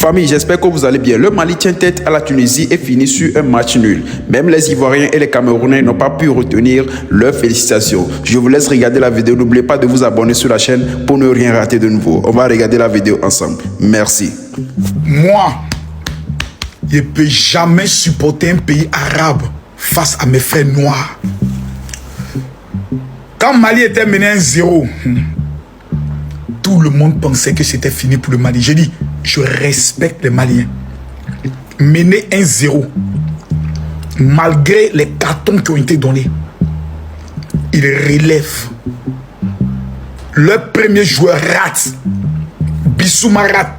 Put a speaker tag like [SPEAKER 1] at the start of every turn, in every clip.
[SPEAKER 1] Famille, j'espère que vous allez bien. Le Mali tient tête à la Tunisie et finit sur un match nul. Même les Ivoiriens et les Camerounais n'ont pas pu retenir leurs félicitations. Je vous laisse regarder la vidéo. N'oubliez pas de vous abonner sur la chaîne pour ne rien rater de nouveau. On va regarder la vidéo ensemble. Merci.
[SPEAKER 2] Moi, je ne peux jamais supporter un pays arabe face à mes frères noirs. Quand Mali était mené 1-0, tout le monde pensait que c'était fini pour le Mali. J'ai dit, je respecte les Maliens. Mené 1-0, malgré les cartons qui ont été donnés, ils relèvent. Le premier joueur rate. Bissouma rate.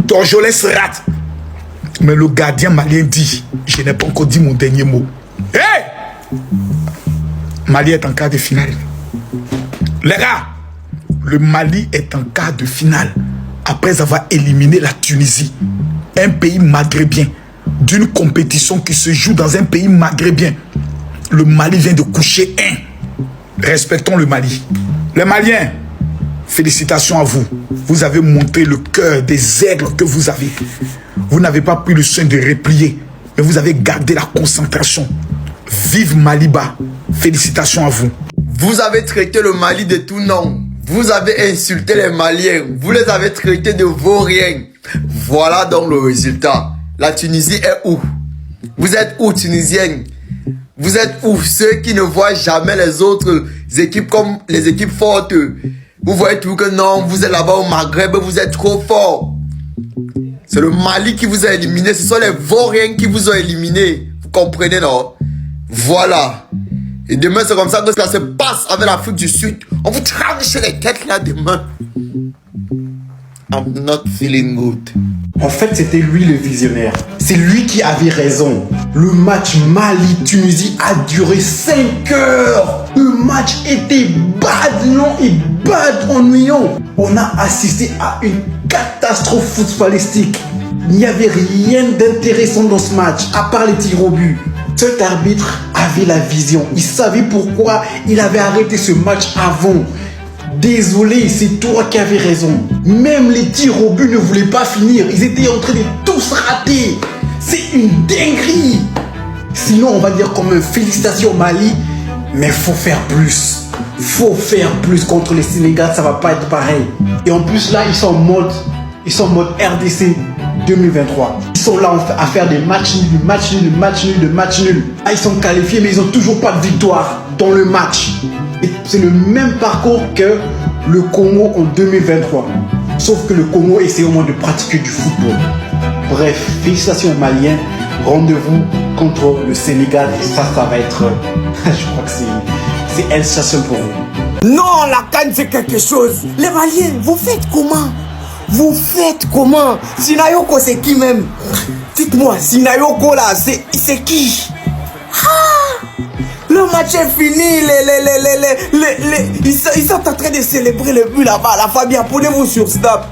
[SPEAKER 2] Dorjolès rate. Mais le gardien malien dit, je n'ai pas encore dit mon dernier mot. Hey! Mali est en quart de finale. Les gars, le Mali est en quart de finale après avoir éliminé la Tunisie, un pays maghrébin, d'une compétition qui se joue dans un pays maghrébin. Le Mali vient de coucher un. Respectons le Mali. Les Maliens, félicitations à vous. Vous avez montré le cœur des aigles que vous avez. Vous n'avez pas pris le soin de replier, mais vous avez gardé la concentration. Vive Maliba. Félicitations à vous.
[SPEAKER 3] Vous avez traité le Mali de tout nom. Vous avez insulté les Maliens. Vous les avez traités de vauriens. Voilà donc le résultat. La Tunisie est où? Vous êtes où, Tunisiens? Vous êtes où? Ceux qui ne voient jamais les autres équipes comme les équipes fortes. Vous voyez tout que non, vous êtes là-bas au Maghreb, vous êtes trop forts. C'est le Mali qui vous a éliminé. Ce sont les vauriens qui vous ont éliminé. Vous comprenez, non? Voilà. Et demain, c'est comme ça que ça se passe avec l'Afrique du Sud. On vous tranche les têtes là demain. I'm not feeling good.
[SPEAKER 4] En fait, c'était lui le visionnaire. C'est lui qui avait raison. Le match Mali-Tunisie a duré 5 heures. Le match était bad, non, et bad ennuyant. On a assisté à une catastrophe footballistique. Il n'y avait rien d'intéressant dans ce match, à part les tirs au but. Cet arbitre avait la vision. Il savait pourquoi il avait arrêté ce match avant. Désolé, c'est toi qui avais raison. Même les tirs au but ne voulaient pas finir. Ils étaient en train de tous rater. C'est une dinguerie. Sinon, on va dire comme félicitations au Mali. Mais faut faire plus. Faut faire plus contre les Sénégal. Ça va pas être pareil. Et en plus là, ils sont en mode RDC 2023. Ils sont là à faire des matchs nuls. Ah, ils sont qualifiés, mais ils n'ont toujours pas de victoire dans le match. C'est le même parcours que le Congo en 2023. Sauf que le Congo essaie au moins de pratiquer du football. Bref, félicitations aux Maliens. Rendez-vous contre le Sénégal. Et ça va être... je crois que c'est El Sasson pour vous.
[SPEAKER 5] Non, la canne c'est quelque chose. Les Maliens, vous faites comment? Vous faites comment? Sinayoko c'est qui même? Dites-moi, Sinayoko là, c'est qui? Ah, le match est fini, ils sont en train de célébrer le but là-bas. La famille, abonnez-vous sur Snap.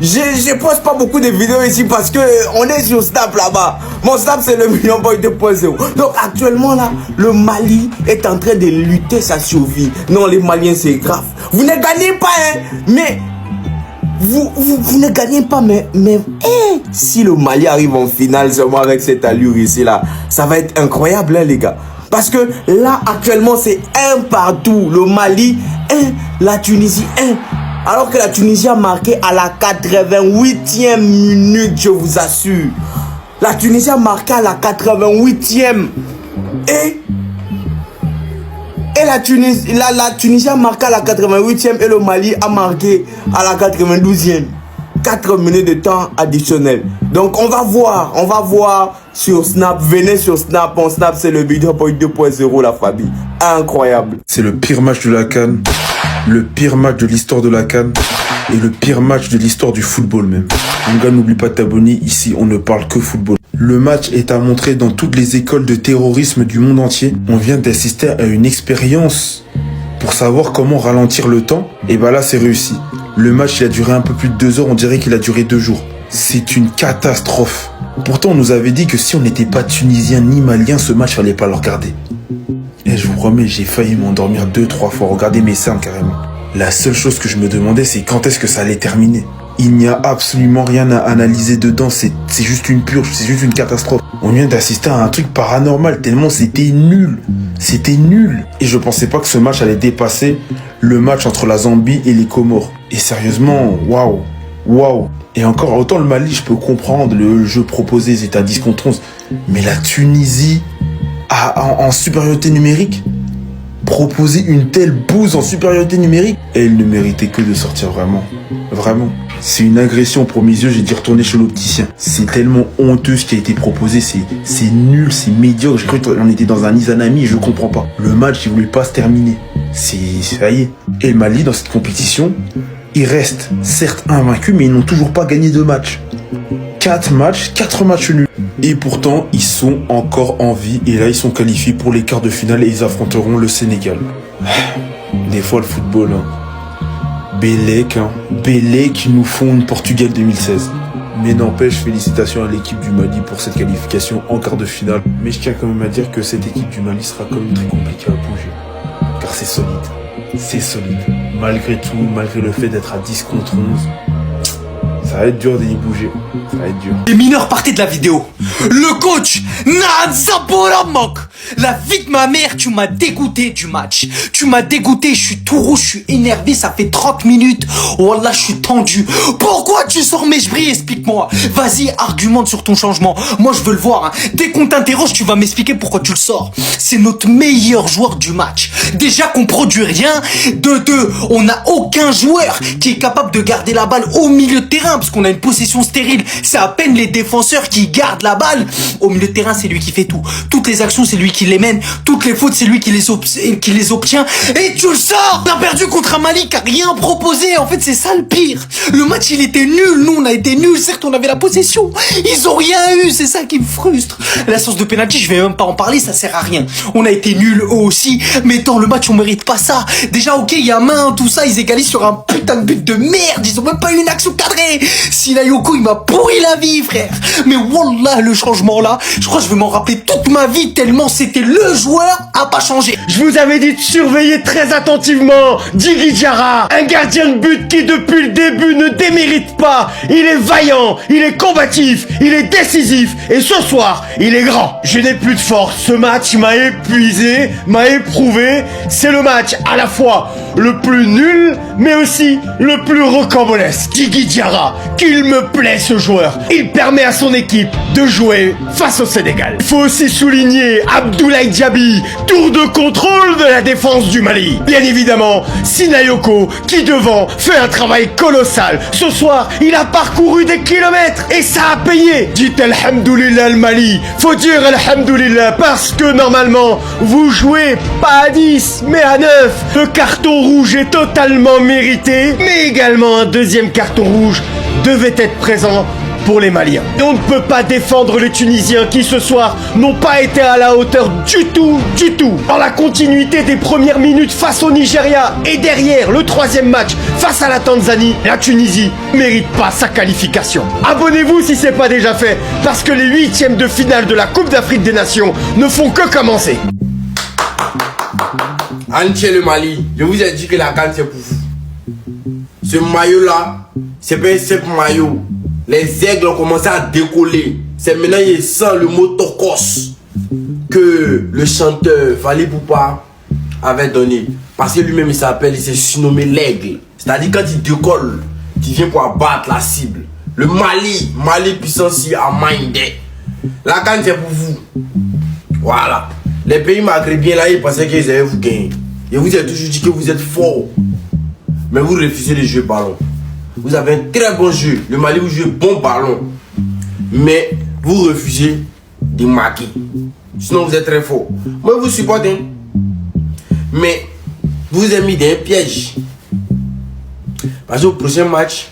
[SPEAKER 5] Je poste pas beaucoup de vidéos ici parce que on est sur Snap là-bas. Mon Snap c'est le Million Boy 2.0. Donc actuellement là, le Mali est en train de lutter sa survie. Non, les Maliens c'est grave. Vous ne gagnez pas, hein, mais... Vous ne gagnez pas, mais si le Mali arrive en finale seulement avec cette allure ici là, ça va être incroyable, hein, les gars. Parce que là, actuellement, c'est 1 partout. Le Mali 1, la Tunisie 1. Alors que la Tunisie a marqué à la 88e minute, je vous assure. La Tunisie a marqué à la 88e. Et la Tunisie a marqué à la 88e et le Mali a marqué à la 92e. 4 minutes de temps additionnel. Donc on va voir sur Snap. Venez sur Snap. En Snap, c'est le Video Boy 2.0, la famille. Incroyable.
[SPEAKER 1] C'est le pire match de la CAN, le pire match de l'histoire de la CAN et le pire match de l'histoire du football même. Mon gars, n'oublie pas de t'abonner. Ici, on ne parle que football. Le match est à montrer dans toutes les écoles de terrorisme du monde entier. On vient d'assister à une expérience pour savoir comment ralentir le temps. Et bah là, c'est réussi. Le match, il a duré un peu plus de 2 heures. On dirait qu'il a duré 2 jours. C'est une catastrophe. Pourtant, on nous avait dit que si on n'était pas tunisien ni malien, ce match, fallait pas le regarder. Et je vous promets, j'ai failli m'endormir 2-3 fois. Regardez mes cernes carrément. La seule chose que je me demandais, c'est quand est-ce que ça allait terminer. Il n'y a absolument rien à analyser dedans, c'est juste une purge, c'est juste une catastrophe. On vient d'assister à un truc paranormal, tellement c'était nul. C'était nul. Et je pensais pas que ce match allait dépasser le match entre la Zambie et les Comores. Et sérieusement, waouh, waouh. Et encore, autant le Mali, je peux comprendre, le jeu proposé, c'était à 10 contre 11. Mais la Tunisie, en supériorité numérique, proposer une telle bouse en supériorité numérique, elle ne méritait que de sortir vraiment. Vraiment. C'est une agression pour mes yeux, j'ai dû retourner chez l'opticien. C'est tellement honteux ce qui a été proposé, c'est nul, c'est médiocre. J'ai cru qu'on était dans un Izanami et je comprends pas. Le match, il voulait pas se terminer. Ça y est. Et le Mali, dans cette compétition, ils restent certes invaincus, mais ils n'ont toujours pas gagné de match. 4 matchs nuls. Et pourtant, ils sont encore en vie. Et là, ils sont qualifiés pour les quarts de finale et ils affronteront le Sénégal. Des fois, le football, hein. Bélec qui nous font une Portugal 2016. Mais n'empêche, félicitations à l'équipe du Mali pour cette qualification en quart de finale. Mais je tiens quand même à dire que cette équipe du Mali sera quand même très compliquée à bouger. Car c'est solide. C'est solide. Malgré tout, malgré le fait d'être à 10 contre 11, ça va être dur d'y bouger. Ça va être dur.
[SPEAKER 6] Les mineurs partaient de la vidéo. Le coach Nadzaboramok. La vie de ma mère, tu m'as dégoûté du match. Tu m'as dégoûté, je suis tout rouge, je suis énervé, ça fait 30 minutes. Wallah, je suis tendu. Pourquoi tu sors Mejbri? Explique-moi. Vas-y, argumente sur ton changement. Moi, je veux le voir. Hein. Dès qu'on t'interroge, tu vas m'expliquer pourquoi tu le sors. C'est notre meilleur joueur du match. Déjà qu'on produit rien. De deux, on n'a aucun joueur qui est capable de garder la balle au milieu de terrain parce qu'on a une possession stérile. C'est à peine les défenseurs qui gardent la balle. Au milieu de terrain, c'est lui qui fait tout. Toutes les actions, c'est lui qui les mène. Toutes les fautes, c'est lui qui les obtient. Et tu le sors! On a perdu contre un Mali qui a rien proposé. En fait, c'est ça le pire. Le match, il était nul. Nous, on a été nuls. Certes, on avait la possession. Ils ont rien eu. C'est ça qui me frustre. La séance de penalty, je vais même pas en parler. Ça sert à rien. On a été nuls, eux aussi. Mais dans le match, on mérite pas ça. Déjà, ok, il y a main, tout ça. Ils égalisent sur un putain de but de merde. Ils ont même pas eu une action cadrée. Sinayoko, il m'a pourri la vie, frère. Mais wallah, le changement là, je crois que je vais m'en rappeler toute ma vie tellement c'était le joueur à pas changer.
[SPEAKER 7] Je vous avais dit de surveiller très attentivement Djigui Diarra, un gardien de but qui depuis le début ne démérite pas. Il est vaillant, il est combatif, il est décisif et ce soir, il est grand. Je n'ai plus de force, ce match m'a épuisé, m'a éprouvé. C'est le match à la fois le plus nul mais aussi le plus rocambolesque. Djigui Diarra, qu'il me plaît ce joueur. Il permet à son équipe de jouer face au Sénégal. Il faut aussi souligner Abdoulaye Diaby, tour de contrôle de la défense du Mali. Bien évidemment, Sinayoko, qui devant fait un travail colossal. Ce soir, il a parcouru des kilomètres et ça a payé. Dites Alhamdoulilah le Mali. Faut dire Alhamdoulilah parce que normalement, vous jouez pas à 10, mais à 9. Le carton rouge est totalement mérité, mais également un deuxième carton rouge devait être présent pour les Maliens. Et on ne peut pas défendre les Tunisiens qui ce soir n'ont pas été à la hauteur du tout. Dans la continuité des premières minutes face au Nigeria et derrière le troisième match face à la Tanzanie, la Tunisie ne mérite pas sa qualification. Abonnez-vous si c'est pas déjà fait parce que les huitièmes de finale de la Coupe d'Afrique des Nations ne font que commencer.
[SPEAKER 8] Entier le Mali, je vous ai dit que la CAN c'est pour vous. Ce maillot là, c'est pas un simple maillot. Les aigles ont commencé à décoller. C'est maintenant il sent le mot tokos que le chanteur Fally Ipupa avait donné. Parce que lui-même il s'est surnommé l'aigle. C'est-à-dire quand il décolle, il vient pour abattre la cible. Le Mali puissance à mindé. La CAN c'est pour vous. Voilà. Les pays maghrébiens là, ils pensaient qu'ils allaient vous gagner. Et vous avez toujours dit que vous êtes fort. Mais vous refusez de jouer ballon. Vous avez un très bon jeu. Le Mali, vous jouez bon ballon. Mais vous refusez de marquer. Sinon, vous êtes très fort. Moi, vous supportez. Mais vous avez mis dans un piège. Parce qu'au prochain match,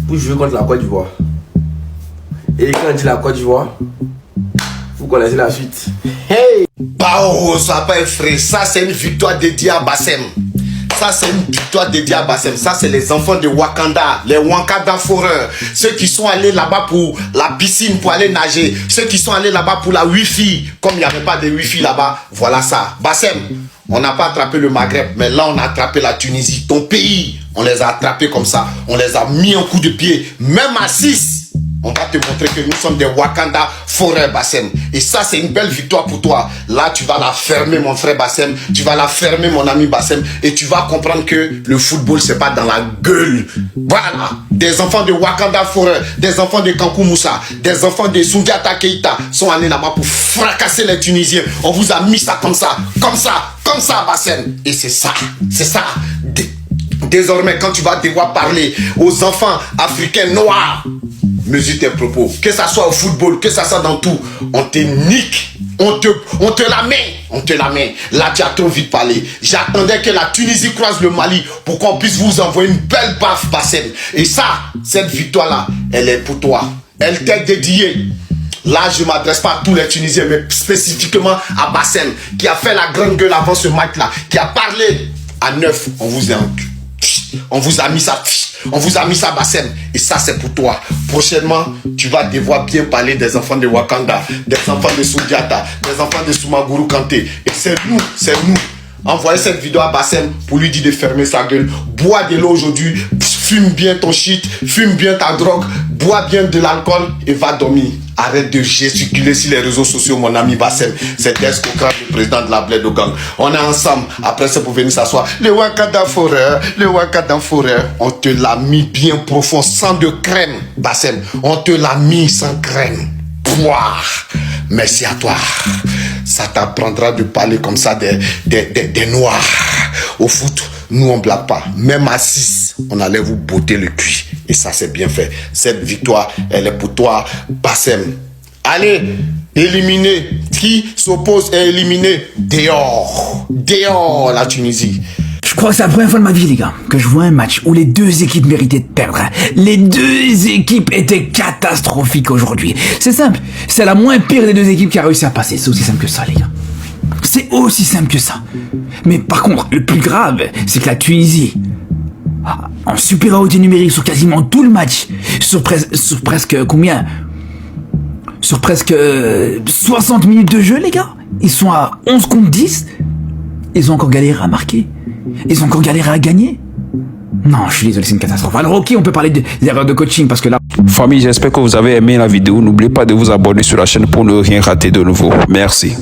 [SPEAKER 8] vous jouez contre la Côte d'Ivoire. Et quand on dit la Côte d'Ivoire, vous connaissez la suite.
[SPEAKER 3] Hey! Bah, oh, ça pas frère. Ça, c'est une victoire dédiée à Bassem. Ça, c'est une victoire dédiée à Bassem. Ça, c'est les enfants de Wakanda, les Wakanda Foreurs. Ceux qui sont allés là-bas pour la piscine, pour aller nager. Ceux qui sont allés là-bas pour la Wi-Fi. Comme il n'y avait pas de Wi-Fi là-bas, voilà ça. Bassem, on n'a pas attrapé le Maghreb, mais là, on a attrapé la Tunisie, ton pays. On les a attrapés comme ça. On les a mis un coup de pied. Même à 6. On va te montrer que nous sommes des Wakanda Forêt Bassem. Et ça, c'est une belle victoire pour toi. Là, tu vas la fermer, mon frère Bassem. Tu vas la fermer, mon ami Bassem. Et tu vas comprendre que le football, c'est pas dans la gueule. Voilà. Des enfants de Wakanda Forêt, des enfants de Kankou Moussa, des enfants de Soundiata Keita sont allés là-bas pour fracasser les Tunisiens. On vous a mis ça comme ça, Bassem. Et c'est ça, Désormais, quand tu vas devoir parler aux enfants africains noirs, mesure tes propos. Que ça soit au football, que ça soit dans tout, on te nique. On te la met. Là, tu as trop vite parlé. J'attendais que la Tunisie croise le Mali pour qu'on puisse vous envoyer une belle baffe, Bassem. Et ça, cette victoire-là, elle est pour toi. Elle t'est dédiée. Là, je ne m'adresse pas à tous les Tunisiens, mais spécifiquement à Bassem, qui a fait la grande gueule avant ce match-là, qui a parlé à 9. On vous a mis ça. On vous a mis ça, Bassem. Et ça, c'est pour toi. Prochainement, tu vas devoir bien parler des enfants de Wakanda, des enfants de Soundiata, des enfants de Soumaguru Kanté. Et c'est nous. Envoyez cette vidéo à Bassem pour lui dire de fermer sa gueule. Bois de l'eau aujourd'hui, fume bien ton shit, fume bien ta drogue, bois bien de l'alcool et va dormir. Arrête de gesticuler sur les réseaux sociaux, mon ami Bassem. C'est Desco Kran, le président de la Bled Gang. On est ensemble. Après, c'est pour venir s'asseoir. Le Wakanda Forêt, on te l'a mis bien profond, sans de crème, Bassem. On te l'a mis sans crème. Pouah. Merci à toi. Ça t'apprendra de parler comme ça des Noirs. Au foot, nous on blague pas. Même à 6, on allait vous botter le cul. Et ça, c'est bien fait. Cette victoire, elle est pour toi, Bassem. Allez, éliminer. Qui s'oppose est éliminé. Dehors, la Tunisie.
[SPEAKER 9] Je crois que c'est la première fois de ma vie, les gars, que je vois un match où les deux équipes méritaient de perdre. Les deux équipes étaient catastrophiques aujourd'hui. C'est simple. C'est la moins pire des deux équipes qui a réussi à passer. C'est aussi simple que ça, les gars. C'est aussi simple que ça. Mais par contre, le plus grave, c'est que la Tunisie, en supériorité numérique sur quasiment tout le match, sur presque combien? Sur presque 60 minutes de jeu, les gars. Ils sont à 11 contre 10. Ils ont encore galéré à marquer. Ils ont encore galéré à gagner. Non, je suis désolé, c'est une catastrophe. Alors ok, on peut parler des erreurs de coaching parce que là...
[SPEAKER 10] Famille, j'espère que vous avez aimé la vidéo. N'oubliez pas de vous abonner sur la chaîne pour ne rien rater de nouveau. Merci.